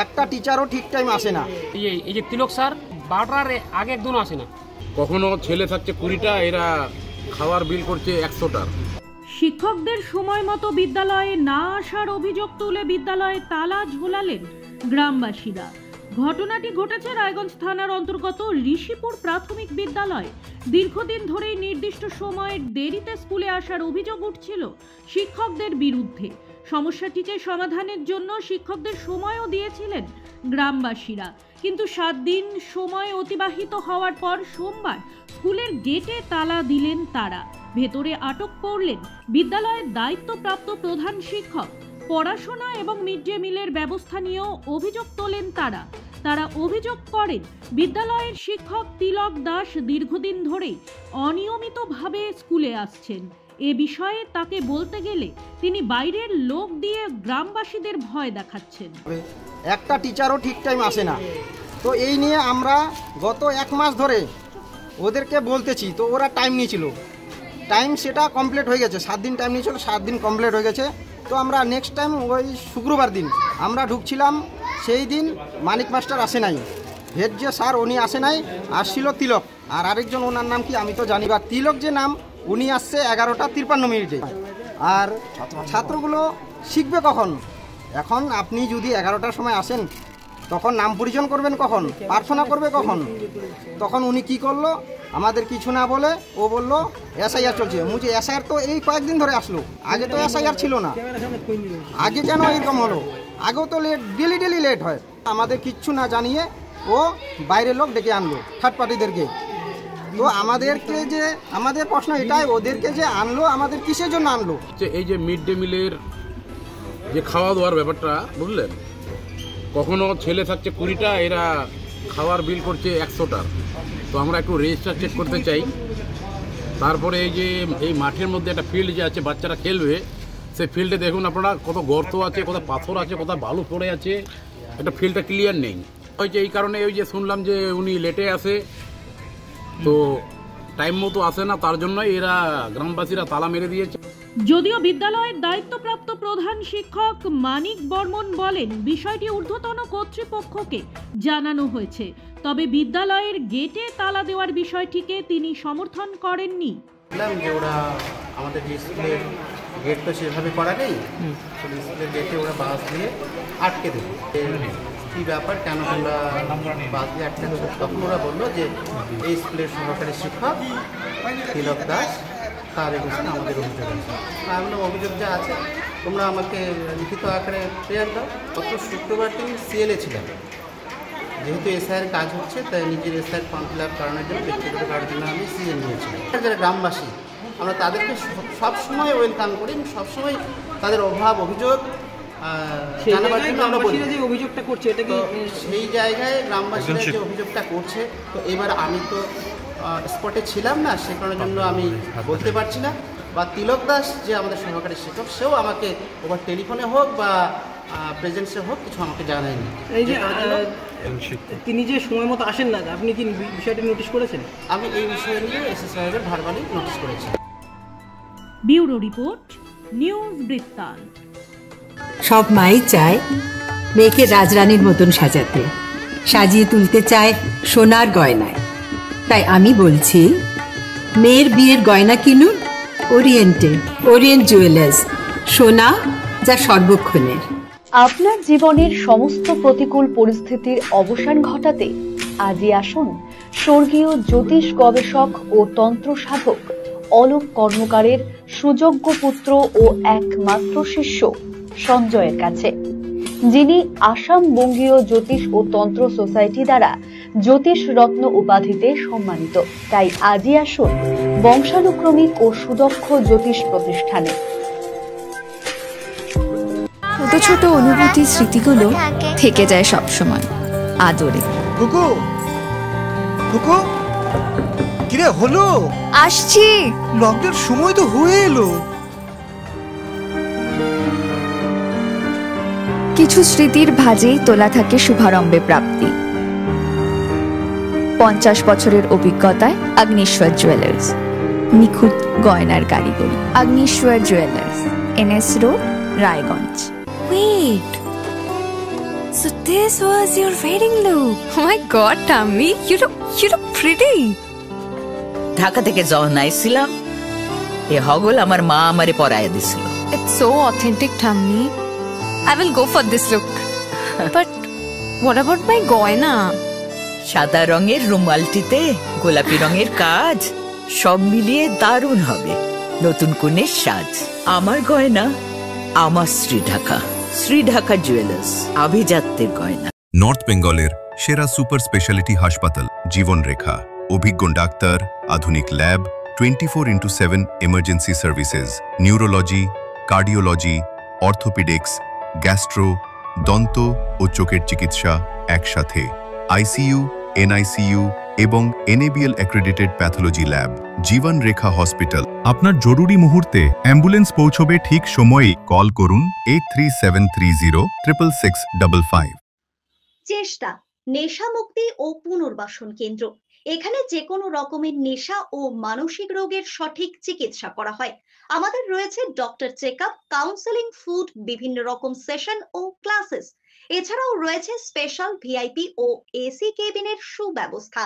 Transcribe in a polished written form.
একটা টিচারও ঠিক টাইম আসে না। এই যে তিলক স্যার 12টার আগে একদম আসে না। কখনো ছেলে থাকছে 20টা, এরা খাওয়ার বিল করছে 100টা। শিক্ষকদের সময় মতো বিদ্যালয়ে না আসার অভিযোগ তুলে বিদ্যালয়ে তালা ঝোলালেন গ্রামবাসীরা। ঘটনাটি ঘটেছে রায়গঞ্জ থানার অন্তর্গত ঋষিপুর প্রাথমিক বিদ্যালয়। দীর্ঘদিন ধরেই নির্দিষ্ট সময়ের দেরিতে স্কুলে আসার অভিযোগ উঠছিল শিক্ষকদের বিরুদ্ধে। সমস্যাটিকে সমাধানের জন্য শিক্ষকদের সময়ও দিয়েছিলেন গ্রামবাসীরা, কিন্তু 7 দিন সময় অতিবাহিত হওয়ার পর সোমবার স্কুলের গেটে তালা দিলেন তারা। ভেতরে আটক করলেন বিদ্যালয়ের দায়িত্বপ্রাপ্ত প্রধান শিক্ষক। পড়াশোনা এবং মিড ডে মিলের ব্যবস্থা নিয়েও অভিযোগ তোলেন তারা অভিযোগ করেন বিদ্যালয়ের শিক্ষক তিলক দাস দীর্ঘদিন ধরেই অনিয়মিতভাবে স্কুলে আসছেন। এ বিষয়ে তাকে বলতে গেলে তিনি বাইরের লোক দিয়ে গ্রামবাসীদের ভয় দেখাচ্ছেন। একটা টিচারও ঠিক টাইম আসে না। তো এই নিয়ে আমরা গত 1 মাস ধরে ওদেরকে বলতেছি, তো ওরা টাইম নিয়েছিল, টাইম সেটা কমপ্লিট হয়ে গেছে। 7 দিন টাইম নিয়েছিল, 7 দিন কমপ্লিট হয়ে গেছে। তো আমরা নেক্সট টাইম ওই শুক্রবার দিন আমরা ঢুকছিলাম, সেই দিন মানিক মাস্টার আসে নাই, হেড যে স্যার উনি আসে নাই, আসছিল তিলক আর আরেকজন, ওনার নাম কি আমি তো জানি বা তিলক যে নাম, উনি আসছে 11:53 আর ছাত্রগুলো শিখবে কখন? এখন আপনি যদি 11টার সময় আসেন তখন নাম পরিচয় করবেন কখন, প্রার্থনা করবে কখন? তখন উনি কি করলো, আমাদের কিছু না বলে ও বললো এসআইআর চলছে। মুঝে এসআইআর তো এই কয়েকদিন ধরে আসলো, আগে তো এসআইআর ছিল না। আগে কেন এরকম হলো? আগেও তো ডেলি লেট হয়। আমাদের কিচ্ছু না জানিয়ে ও বাইরের লোক ডেকে আনলো, থার্ড পার্টিদেরকে। তো আমাদেরকে যে, আমাদের প্রশ্ন এটাই, ওদেরকে যে আনলো আমাদের কিসের জন্য আনলো? এই যে মিড ডে মিলের যে খাওয়া দাওয়ার ব্যাপারটা, বুঝলেন, কখনো ছেলে থাকছে 20টা, এরা খাওয়ার বিল করছে 100টা। তো আমরা একটু রেজিস্টার চেক করতে চাই। তারপরে এই যে এই মাঠের মধ্যে একটা ফিল্ড যে আছে, বাচ্চারা খেলবে, সেই ফিল্ডে দেখুন আপনারা কত গর্ত আছে, কত পাথর আছে, কত বালু পড়ে আছে, একটা ফিল্ডটা ক্লিয়ার নেই। ওই যে এই কারণে ওই যে শুনলাম যে উনি লেটে আসে, তো টাইম মতো আসে না, তার জন্য এরা গ্রামবাসীরা তালা মেরে দিয়েছে। যদিও বিদ্যালয়ের দায়িত্বপ্রাপ্ত প্রধান শিক্ষক মানিক বর্মন বলেন বিষয়টি ঊর্ধ্বতন কর্তৃপক্ষকে জানানো হয়েছে, তবে বিদ্যালয়ের গেটে তালা দেওয়ার বিষয়টিকে তিনি সমর্থন করেননি। যে ওরা আমাদের স্কুলের গেট তো সেভাবে করা নেই, স্কুলের গেটে ওরা বাস দিয়ে আটকে দেবে। কী ব্যাপার, কেন তোমরা বাস দিয়ে আটকে দেবে? তখন ওরা বললো যে এই স্কুলের সহকারী শিক্ষক তিলক দাস, তার এগোচ্ছে আমাদের অভিযোগ আছে। আমি অভিযোগ যা আছে তোমরা আমাকে লিখিত আকারে প্রেয়ার দাও। গত শুক্রবার দিন সিএলএ ছিলেন, যেহেতু এসআইয়ের কাজ হচ্ছে তাই নিজের এসআইয়ের ফর্ম ফিল আপ করানোর জন্য, ব্যক্তিগত করার জন্য আমি সিএল নিয়েছিলাম। যারা গ্রামবাসী আমরা তাদেরকে সবসময় ওয়েলকাম করি, সবসময় তাদের অভাব অভিযোগ জানাবার জন্য আমরা বলি। অভিযোগটা করছে এটা কি সেই জায়গায় গ্রামবাসীরা যে অভিযোগটা করছে, তো এবার আমি তো স্পটে ছিলাম না, সে কারণের জন্য আমি বলতে পারছি না। বা তিলক দাস যে আমাদের সহকারী শিক্ষক, সেও আমাকে ওভার টেলিফোনে হোক বা প্রেজেন্সে হোক কিছু আমাকে জানায়নি। এই যে তিনি যে সময় মতো আসেন না, আপনি কি বিষয়টি নোটিশ করেছেন? আমি এই বিষয় নিয়ে এসএস সাহেবের ভার্বালি নোটিশ করেছি। ব্যুরো রিপোর্ট, নিউজ বৃত্তান্ত। সব মাই চায় মেয়েকে রাজরানীর মতন সাজাতে, সাজিয়ে তুলতে চায় সোনার গয়নায়। তাই আমি বলছি মেয়ের বিয়ের গয়না কিনুন ওরিয়েন্ট জুয়েলার্স, সোনা যা সর্বক্ষণের। আপনার জীবনের সমস্ত প্রতিকূল পরিস্থিতির অবসান ঘটাতে আজই আসুন স্বর্গীয় জ্যোতিষ গবেষক ও তন্ত্র সাধক অলোক কর্মকারের সুযোগ্য পুত্র ও একমাত্র শিষ্য সঞ্জয়ের কাছে, যিনি আসাম বঙ্গীয় জ্যোতিষ ও তন্ত্র সোসাইটি দ্বারা জ্যোতিষ রত্ন উপাধিতে সম্মানিত। তাই আজই আসুন বংশানুক্রমিক ও সুদক্ষ জ্যোতিষ প্রতিষ্ঠানে। ছোট ছোট অনুভূতি স্মৃতিগুলো থেকে যায় সবসময় আদরে। কিরে হলো? আসছি, লকডাউন সময় তো হয়ে এলো। কিছু স্মৃতির ভাজেই তোলা থাকে শুভারম্ভে প্রাপ্তি। 50 বছরের অভিজ্ঞতায় আগ্নেশ্বর জুয়েলার্স, নিখুঁত গয়নার কারিগরি। Agneshwar jewellers, NS road, Raiganj. Wait, So this was your wedding look. Oh my god, Tammy, you look pretty. Dhaka থেকে যখন আইছিলাম এ হগল আমার মা আমারে পরায় দিছিল। It's so authentic, Tammy. I will go for this look. But what about my goina? সাদা রঙের রুমালটিতে গোলাপি রঙের কাজ, সব মিলিয়ে দারুণ হবে নতুন কনের সাজ। আমার গয়না আমার শ্রী ঢাকা জুয়েলার্স, আভিজাত্যের গয়না। নর্থ বেঙ্গলের সেরা সুপার স্পেশালিটি হাসপাতাল জীবনরেখা, অভিজ্ঞ ডাক্তার, আধুনিক lab, 24x7 emergency services, neurology, cardiology, orthopaedics, gastro, দন্ত ও চোখের চিকিৎসা একসাথে, আইসিইউ, এনআইসিইউ এবং এনএবিএল অ্যাক্রেডিটেড প্যাথোলজি ল্যাব। জীবন রেখা হসপিটাল। আপনার জরুরি মুহূর্তে অ্যাম্বুলেন্স পৌঁছবে ঠিক সময়েই। কল করুন 8373066655। চেষ্টা নেশা মুক্তি ও পুনর্বাসন কেন্দ্র। এখানে যে কোনো রকমের নেশা ও মানসিক রোগের সঠিক চিকিৎসা করা হয়। আমাদের রয়েছে ডক্টর চেকআপ, কাউন্সেলিং, ফুড, বিভিন্ন রকম সেশন ও ক্লাসেস। এছাড়াও রয়েছে স্পেশাল ভিআইপি ও এসি কেবিনের সুব্যবস্থা।